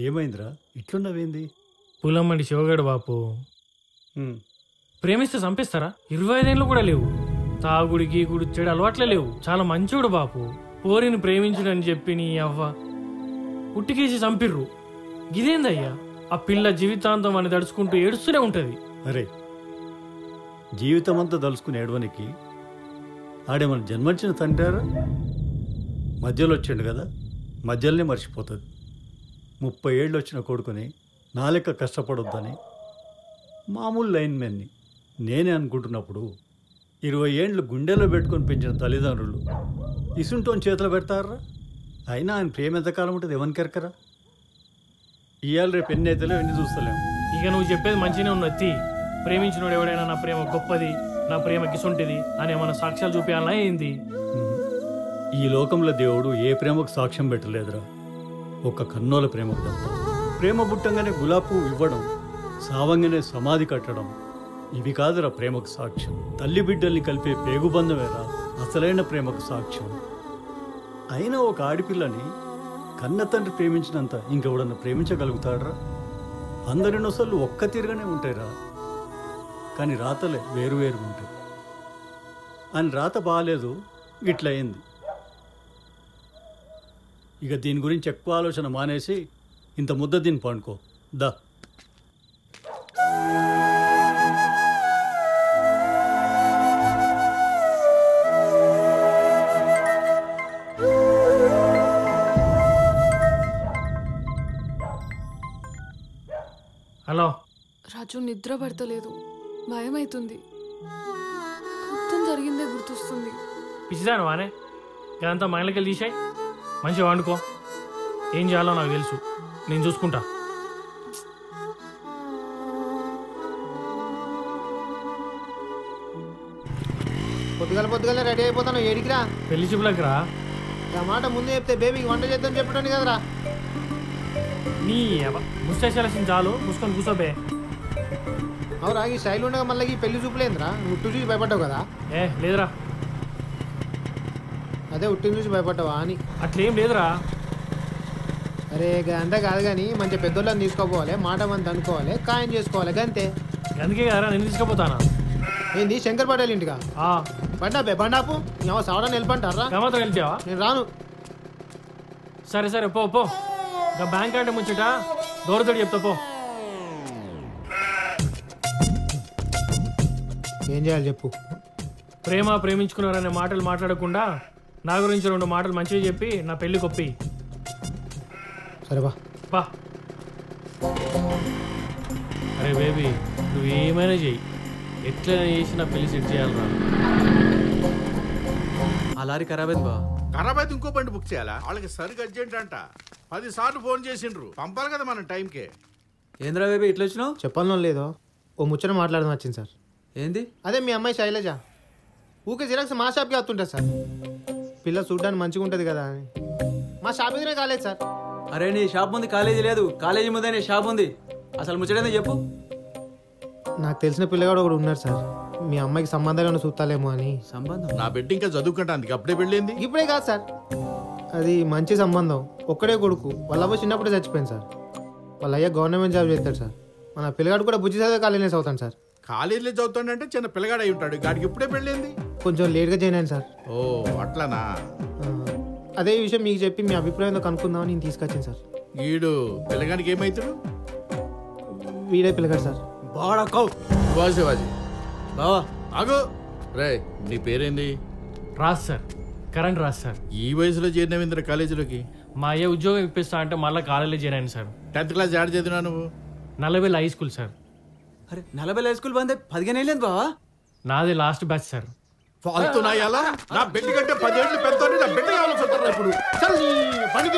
ఏమైందిరా ఇట్లున్నావేంది? పులమ్మడి శివగడు బాపు ప్రేమిస్తే చంపేస్తారా? 25 ఏళ్ళు కూడా లేవు. తాగుడు గీగుడు చెడు అలవాట్లే లేవు. చాలా మంచోడు బాపు. పోరిని ప్రేమించుడని చెప్పి నీ అవ్వ ఉట్టికేసి చంపిర్రు. గిదేందయ్యా? ఆ పిల్ల జీవితాంతం అని దడుచుకుంటూ ఏడుస్తూనే ఉంటది. అరే జీవితం అంతా దలుచుకుని ఏడవనికి ఆడేమన్నా జన్మనిచ్చిన తండ్రారా? మధ్యలో వచ్చిండు కదా, మధ్యలోనే మర్చిపోతుంది. 30 ఏళ్ళు వచ్చిన కొడుకుని నా లెక్క కష్టపడొద్దని మామూలు లైన్ మెన్ని నేనే అనుకుంటున్నప్పుడు 20 ఏళ్ళు గుండెలో పెట్టుకొని పెంచిన తల్లిదండ్రులు ఇసుంటోని చేతిలో పెడతారా? అయినా ఆయన ప్రేమ ఎంతకాలం ఉంటుంది ఎవరికెరకరా? ఇవాళ రేపు ఎన్ని అవుతలేవు ఎన్ని చూస్తలేము. ఇక నువ్వు చెప్పేది మంచిగానే ఉన్నది. ప్రేమించినోడు ఎవడైనా నా ప్రేమ గొప్పది, నా ప్రేమ గిసుంటిది అని ఏమన్నా సాక్ష్యాలు చూపించాలన్నా ఏంది? ఈ లోకంలో దేవుడు ఏ ప్రేమకు సాక్ష్యం పెట్టలేదురా, ఒక్క కన్నోల ప్రేమకు తప్ప. ప్రేమ పుట్టంగానే గులాబీ పువ్వు ఇవ్వడం, సావంగానే సమాధి కట్టడం ఇవి కాదురా ప్రేమకు సాక్ష్యం. తల్లి బిడ్డల్ని కలిపే పేగుబంధమేరా అసలైన ప్రేమకు సాక్ష్యం. అయినా ఒక ఆడపిల్లని కన్న తండ్రి ప్రేమించినంత ఇంకెవడన్నా ప్రేమించగలుగుతాడరా? అందరి నొసళ్ళు ఒక్క తీరుగానే ఉంటాయిరా, కానీ రాతలే వేరువేరుగా ఉంటాయి. అని రాత బాగాలేదు, ఇట్లా అయింది. ఇక దీని గురించి ఎక్కువ ఆలోచన మానేసి ఇంత ముద్ద దీన్ని పండుకో దా. హలో రాజు, నిద్ర పడతలేదు, భయం అవుతుంది. మొత్తం జరిగిందే గుర్తొస్తుంది. పిచ్చిదాను వానే ఇదంతా మైండ్లకి వెళ్ళి తీసాయి. మంచిగా వండుకో, ఏం చేయాలో నాకు తెలుసు, నేను చూసుకుంటా. పొద్దుగల రెడీ అయిపోతాను. ఏడికిరా? పెళ్లి చూపులకు రా. ఆ మాట ముందే చెప్తే బేబీకి వంట చేద్దాం చెప్పడానికి కదరా. నీ ముస్టేషన్ చాలు, ముసుకొని కూర్చోబే. అవురా, ఈ స్టైల్ ఉండగా మళ్ళీ ఈ పెళ్లి చూపులేందిరా? ఉట్టు చూసి భయపడ్డావు కదా? ఏ లేదురా. అదే ఉట్టిని చూసి భయపడ్డావా అని. అట్లేం లేదురా. అరే అంతా కాదు కానీ మంచి పెద్దోళ్ళని తీసుకోపోవాలి, మాట మంది అనుకోవాలి, ఖాయం చేసుకోవాలి, గంతే. అందుకే కదరా నేను తీసుకుపోతానా. ఏంది శంకర్ పటేల్ ఇంటికా? బండాపు సావడా నిలబంటారా? గమతో వెళ్తావా? నేను రాను. సరే సరే పో పో. ఇంకా బ్యాంక్ అంటే ముచ్చట దూరతోటి చెప్తా పో. ఏం చేయాలి చెప్పు. ప్రేమించుకున్నారనే మాటలు మాట్లాడకుండా నా గురించి 2 మాటలు మంచిగా చెప్పి నా పెళ్లి కొప్పి. సరే బా బా. అరే బేబీ, నువ్వు ఏమైనా చెయ్యి, ఎట్లా చేసి నా పెళ్లి సెట్ చేయాలరా. ఆ లారీ ఖరాబ్ అయింది బా. ఖరాబ్ అయితే ఇంకో బండి బుక్ చేయాలా? వాళ్ళకి సరిగ్గా అర్జెంట్ అంట. 10 సార్లు ఫోన్ చేసిండ్రు, పంపాలి కదా మనం టైంకే. ఏంద్రా బేబీ ఇట్లా వచ్చినావు? చెప్పాలనో లేదో ఓ ముచ్చట మాట్లాడదాం వచ్చింది సార్. ఏంది? అదే మీ అమ్మాయి శైలజ ఊకే జిరాక్స్ మా షాప్కి వస్తుంటుంది సార్. పిల్ల చూడ్డానికి మంచిగా ఉంటుంది కదా అని మా షాప్ దగ్గరే కాలేదు సార్. అరే నీ షాప్ ముందు కాలేజీ లేదు, కాలేజీ ముందే నీ షాప్ ఉంది. అసలు ముచ్చటేందో చెప్పు. నాకు తెలిసిన పిల్లగాడు ఒకడు ఉన్నారు సార్, మీ అమ్మాయికి సంబంధాలను చూస్తాలేమో అని. సంబంధం? నా బిడ్డ ఇంకా చదువుకుంటానికి అప్పుడే పెళ్ళింది. ఇప్పుడే కాదు సార్, అది మంచి సంబంధం. ఒక్కడే కొడుకు, వాళ్ళ అవ్వ చిన్నప్పుడే చచ్చిపోయింది సార్. వాళ్ళ అయ్యా గవర్నమెంట్ జాబ్ చేస్తాడు సార్. మన పిల్లగాడు కూడా బుజ్జి చదివే కాలేజీ చదువుతాను సార్. కాలేజీలో చదువుతాడంటే చిన్న పిల్లగాడు అయి ఉంటాడు. గాడికి ఇప్పుడే పెళ్ళింది. కొంచెం లేట్గా జాయిన్ అయ్యాను సార్. ఓ అట్లానా? అదే విషయం మీకు చెప్పి మీ అభిప్రాయంతో కనుక్కుందామని నేను తీసుకొచ్చాను సార్. వీడు పిల్లగానికి ఏమవుతాడు? వీడే పిల్లగాడు సార్. శివాజీ బావా ఆగో. రే నీ పేరేంది? రాదు సార్, కరెంట్ రాదు సార్. ఈ వయసులో చేరినవింద్ర కాలేజీలోకి? మా అయ్య ఉద్యోగం ఇప్పిస్తా అంటే మళ్ళీ కాలేజీలో చేరాను సార్. 10th క్లాస్ యాడ్ చదివినా నువ్వు? Nallabelli high school sir. అరే 40 హై స్కూల్ బందే 15 ఏళ్ళేంది బావా. నాది లాస్ట్ బ్యాచ్ సార్. ఫాల్తు నా బిడ్డ కంటే 10 ఏళ్ళు పెద్దోని నా బిడ్డ ఆలోచిస్తారా ఇప్పుడు? చల్ బండి